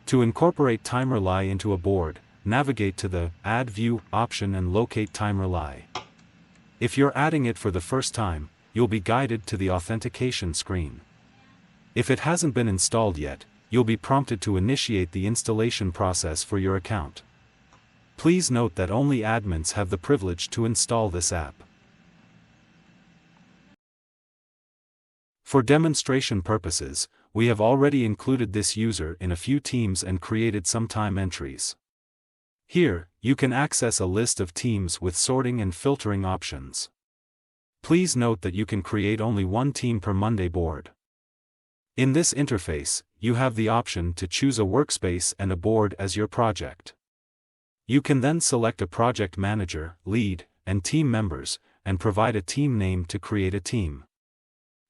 To incorporate TimeRely into a board, navigate to the Add View option and locate TimeRely. If you're adding it for the first time, you'll be guided to the authentication screen. If it hasn't been installed yet, you'll be prompted to initiate the installation process for your account. Please note that only admins have the privilege to install this app. For demonstration purposes, we have already included this user in a few teams and created some time entries. Here, you can access a list of teams with sorting and filtering options. Please note that you can create only one team per Monday board. In this interface, you have the option to choose a workspace and a board as your project. You can then select a project manager, lead, and team members, and provide a team name to create a team.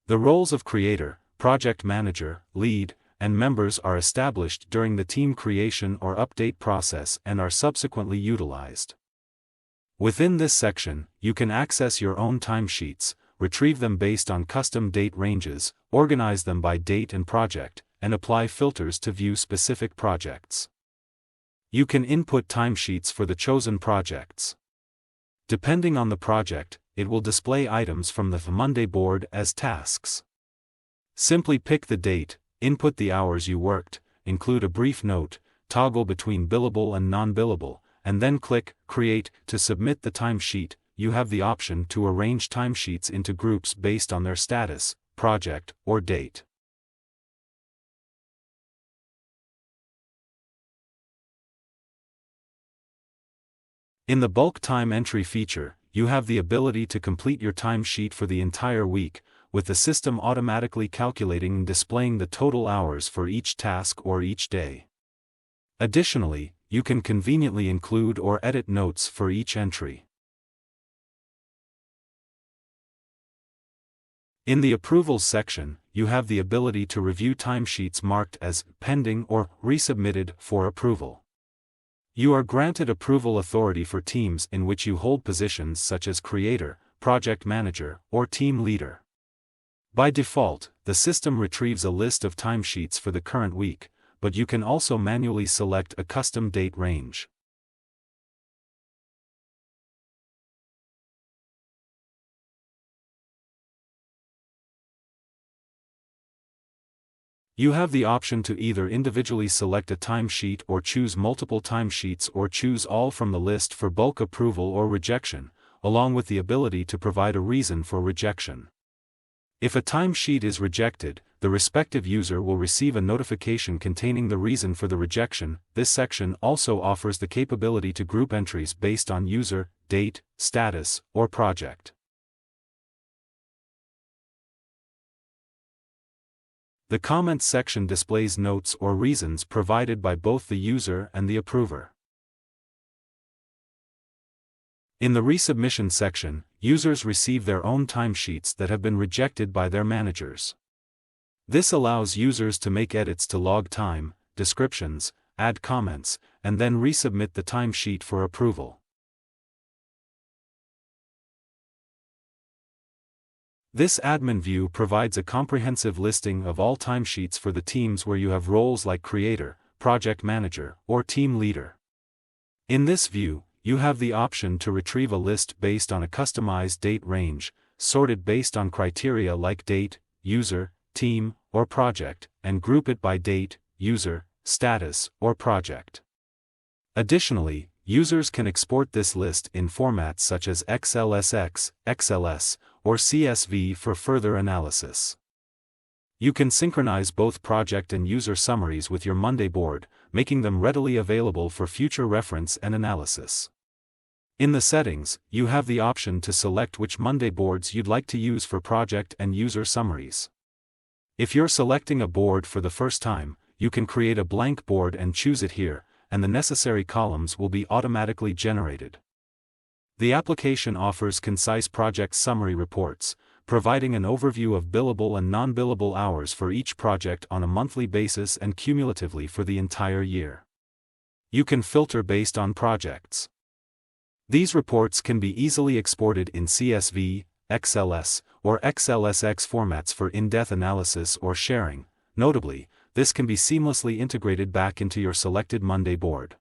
The roles of creator, project manager, lead, and members are established during the team creation or update process and are subsequently utilized. Within this section, you can access your own timesheets, retrieve them based on custom date ranges, organize them by date and project, and apply filters to view specific projects. You can input timesheets for the chosen projects. Depending on the project, it will display items from the Monday board as tasks. Simply pick the date, input the hours you worked, include a brief note, toggle between billable and non-billable, and then click Create to submit the timesheet. You have the option to arrange timesheets into groups based on their status, project, or date. In the bulk time entry feature, you have the ability to complete your timesheet for the entire week, with the system automatically calculating and displaying the total hours for each task or each day. Additionally, you can conveniently include or edit notes for each entry. In the Approvals section, you have the ability to review timesheets marked as pending or resubmitted for approval. You are granted approval authority for teams in which you hold positions such as creator, project manager, or team leader. By default, the system retrieves a list of timesheets for the current week, but you can also manually select a custom date range. You have the option to either individually select a timesheet or choose multiple timesheets or choose all from the list for bulk approval or rejection, along with the ability to provide a reason for rejection. If a timesheet is rejected, the respective user will receive a notification containing the reason for the rejection. This section also offers the capability to group entries based on user, date, status, or project. The comments section displays notes or reasons provided by both the user and the approver. In the resubmission section, users receive their own timesheets that have been rejected by their managers. This allows users to make edits to log time, descriptions, add comments, and then resubmit the timesheet for approval. This admin view provides a comprehensive listing of all timesheets for the teams where you have roles like creator, project manager, or team leader. In this view, you have the option to retrieve a list based on a customized date range, sorted based on criteria like date, user, team, or project, and group it by date, user, status, or project. Additionally, users can export this list in formats such as XLSX, XLS, or CSV for further analysis. You can synchronize both project and user summaries with your Monday board, making them readily available for future reference and analysis. In the settings, you have the option to select which Monday boards you'd like to use for project and user summaries. If you're selecting a board for the first time, you can create a blank board and choose it here, and the necessary columns will be automatically generated. The application offers concise project summary reports, providing an overview of billable and non-billable hours for each project on a monthly basis and cumulatively for the entire year. You can filter based on projects. These reports can be easily exported in CSV, XLS, or XLSX formats for in-depth analysis or sharing. Notably, this can be seamlessly integrated back into your selected Monday board.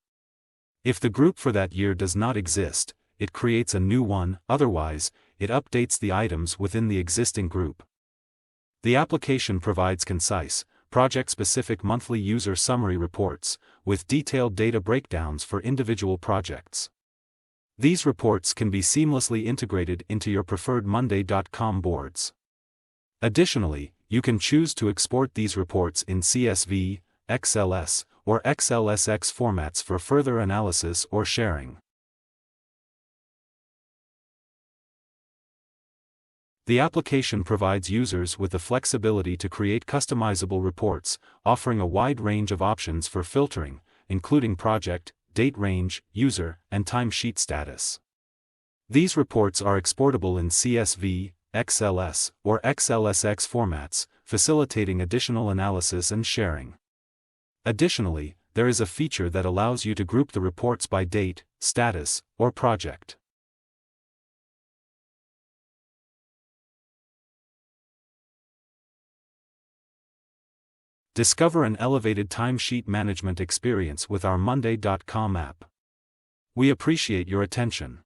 If the group for that year does not exist, it creates a new one, otherwise, it updates the items within the existing group. The application provides concise, project-specific monthly user summary reports, with detailed data breakdowns for individual projects. These reports can be seamlessly integrated into your preferred Monday.com boards. Additionally, you can choose to export these reports in CSV, XLS, or XLSX formats for further analysis or sharing. The application provides users with the flexibility to create customizable reports, offering a wide range of options for filtering, including project, date range, user, and timesheet status. These reports are exportable in CSV, XLS, or XLSX formats, facilitating additional analysis and sharing. Additionally, there is a feature that allows you to group the reports by date, status, or project. Discover an elevated timesheet management experience with our Monday.com app. We appreciate your attention.